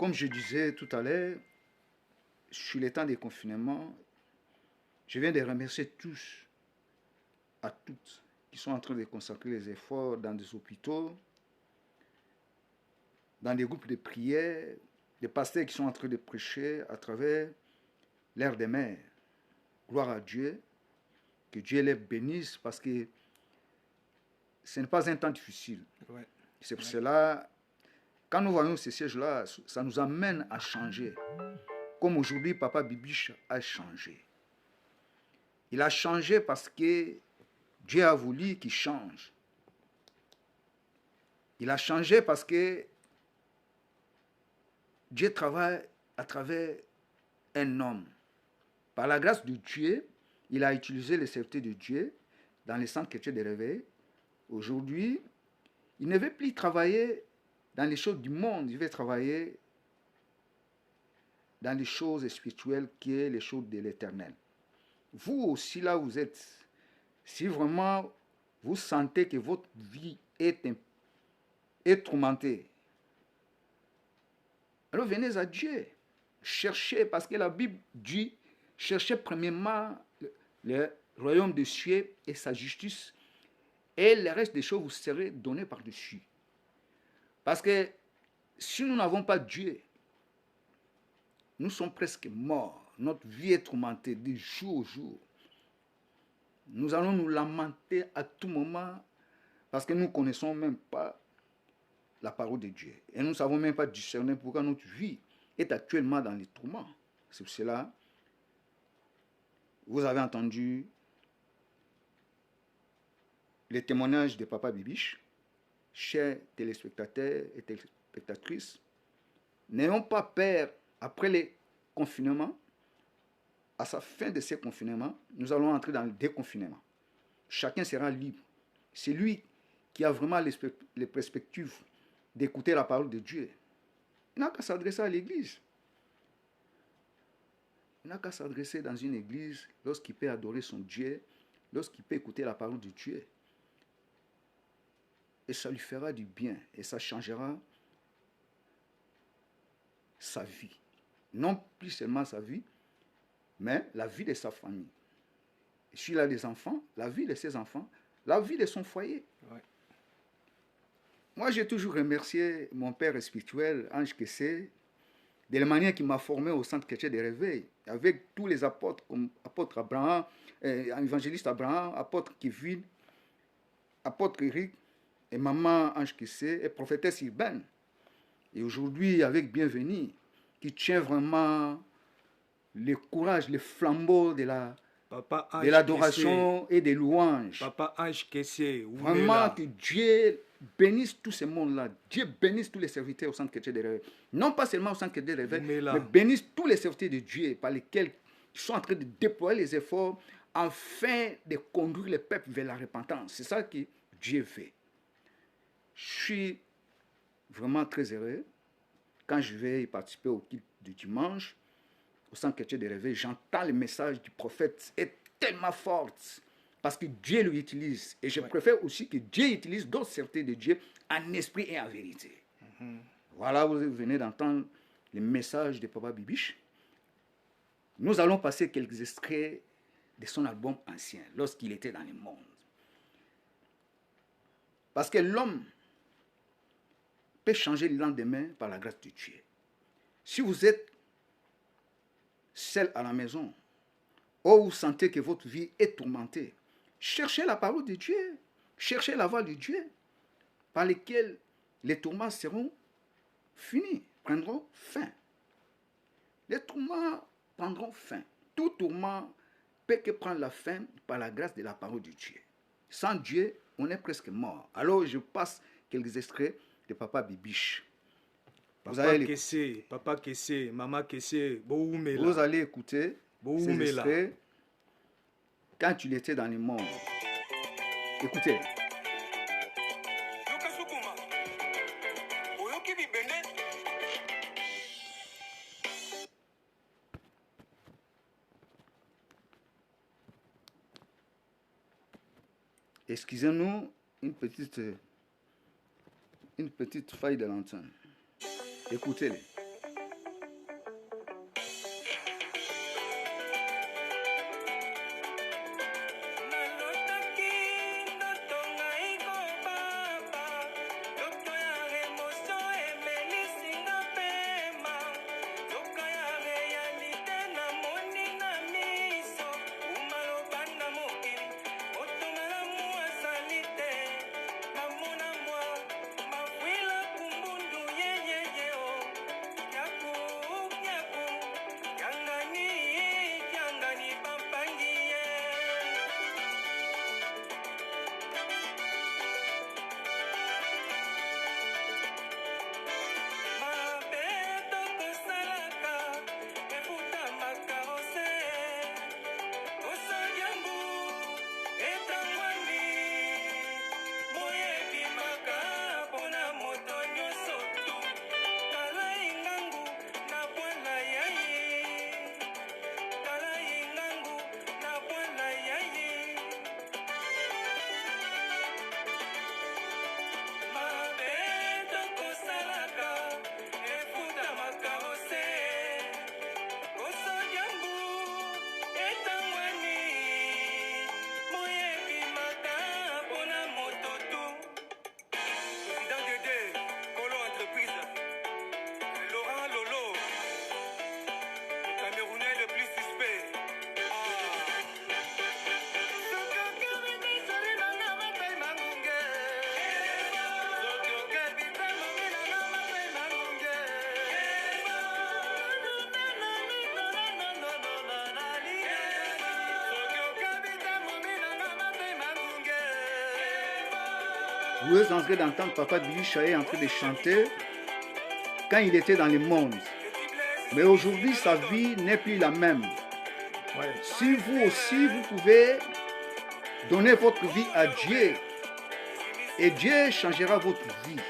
Comme je disais tout à l'heure, sur les temps des confinements, je viens de remercier tous, à toutes, qui sont en train de consacrer les efforts dans des hôpitaux, dans des groupes de prière, des pasteurs qui sont en train de prêcher à travers l'air des mers. Gloire à Dieu, que Dieu les bénisse parce que ce n'est pas un temps difficile. Ouais. C'est pour cela, quand nous voyons ces sièges-là, ça nous amène à changer. Comme aujourd'hui, Papa Bibiche a changé. Il a changé parce que Dieu a voulu qu'il change. Il a changé parce que Dieu travaille à travers un homme. Par la grâce de Dieu, il a utilisé les serviteurs de Dieu dans les centres chrétiens de réveil. Aujourd'hui, il ne veut plus travailler dans les choses du monde, il veut travailler dans les choses spirituelles qui est les choses de l'éternel. Vous aussi, là où vous êtes, si vraiment vous sentez que votre vie est tourmentée, alors venez à Dieu. Cherchez, parce que la Bible dit, cherchez premièrement le royaume des cieux et sa justice, et le reste des choses vous serez données par-dessus. Parce que si nous n'avons pas Dieu, nous sommes presque morts. Notre vie est tourmentée de jour au jour. Nous allons nous lamenter à tout moment parce que nous ne connaissons même pas la parole de Dieu. Et nous ne savons même pas discerner pourquoi notre vie est actuellement dans les tourments. C'est pour cela, vous avez entendu les témoignages de Papa Bibiche. Chers téléspectateurs et téléspectatrices, n'ayons pas peur après les confinements. À sa fin de ces confinements, nous allons entrer dans le déconfinement. Chacun sera libre. C'est lui qui a vraiment les perspectives d'écouter la parole de Dieu. Il n'a qu'à s'adresser à l'église. Il n'a qu'à s'adresser dans une église lorsqu'il peut adorer son Dieu, lorsqu'il peut écouter la parole de Dieu. Et ça lui fera du bien et ça changera sa vie. Non plus seulement sa vie, mais la vie de sa famille. Et s'il a des enfants, la vie de ses enfants, la vie de son foyer. Ouais. Moi, j'ai toujours remercié mon père spirituel, Ange Kessé, de la manière qu'il m'a formé au centre chrétien de réveil, avec tous les apôtres, comme apôtre Abraham, évangéliste Abraham, apôtre Kevin, apôtre Eric, et maman Ange Kessé, et prophétesse urbaine. Et aujourd'hui, avec Bienvenue, qui tient vraiment le courage, le flambeau de l'adoration et des louanges. Papa Ange Kessé, vraiment que Dieu bénisse tout ce monde-là. Dieu bénisse tous les serviteurs au centre chrétien de réveil. Non pas seulement au centre chrétien de réveil, mais bénisse tous les serviteurs de Dieu par lesquels ils sont en train de déployer les efforts afin de conduire le peuple vers la repentance. C'est ça que Dieu fait. Je suis vraiment très heureux quand je vais y participer au culte du dimanche, au centre chrétien de réveil. J'entends le message du prophète est tellement fort parce que Dieu l'utilise. Et je préfère aussi que Dieu utilise d'autres serviteurs de Dieu en esprit et en vérité. Voilà, vous venez d'entendre le message de Papa Bibiche. Nous allons passer quelques extraits de son album ancien, lorsqu'il était dans le monde. Parce que l'homme peut changer le lendemain par la grâce de Dieu. Si vous êtes seul à la maison, ou vous sentez que votre vie est tourmentée, cherchez la parole de Dieu, cherchez la voix de Dieu, par lesquelles les tourments seront finis, prendront fin. Les tourments prendront fin. Tout tourment peut que prendre la fin par la grâce de la parole de Dieu. Sans Dieu, on est presque mort. Alors je passe quelques extraits de Papa Bibiche. Papa Kessé, Maman Kessé, vous allez écouter ces extraits quand il était dans le monde. Écoutez. Excusez-nous, une petite faille de l'antenne. Écoutez-les. Vous êtes en train d'entendre Papa Bibiche en train de chanter quand il était dans le monde. Mais aujourd'hui, sa vie n'est plus la même. Ouais. Si vous aussi, vous pouvez donner votre vie à Dieu, et Dieu changera votre vie.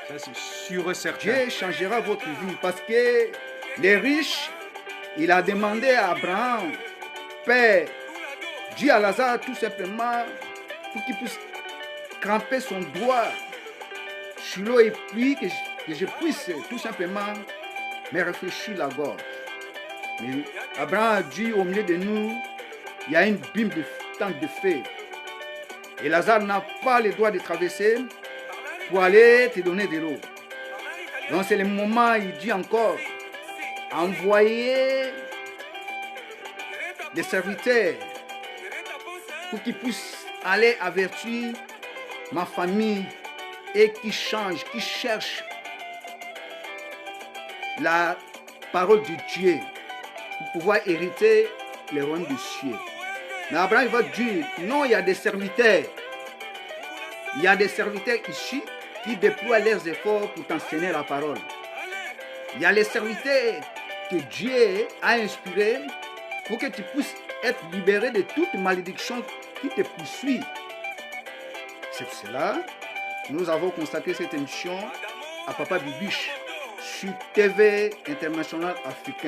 Ça, c'est sûr et certain. Dieu changera votre vie parce que les riches, il a demandé à Abraham, Père, dis à Lazare tout simplement pour qu'il puisse cramper son doigt sur l'eau et puis que je puisse tout simplement me réfléchir la gorge. Mais Abraham a dit au milieu de nous, il y a une bime de temps de feu. Et Lazare n'a pas le droit de traverser pour aller te donner de l'eau. Donc c'est le moment, il dit encore, envoyez des serviteurs pour qu'ils puissent aller avertir ma famille et qui cherchent la parole de Dieu pour pouvoir hériter les royaumes du ciel. Mais Abraham va dire, non, il y a des serviteurs. Il y a des serviteurs ici qui déploient leurs efforts pour t'enseigner la parole. Il y a les serviteurs que Dieu a inspirés pour que tu puisses être libéré de toute malédiction qui te poursuit. C'est pour cela que nous avons constaté cette émission à Papa Bibiche sur TV International Africain.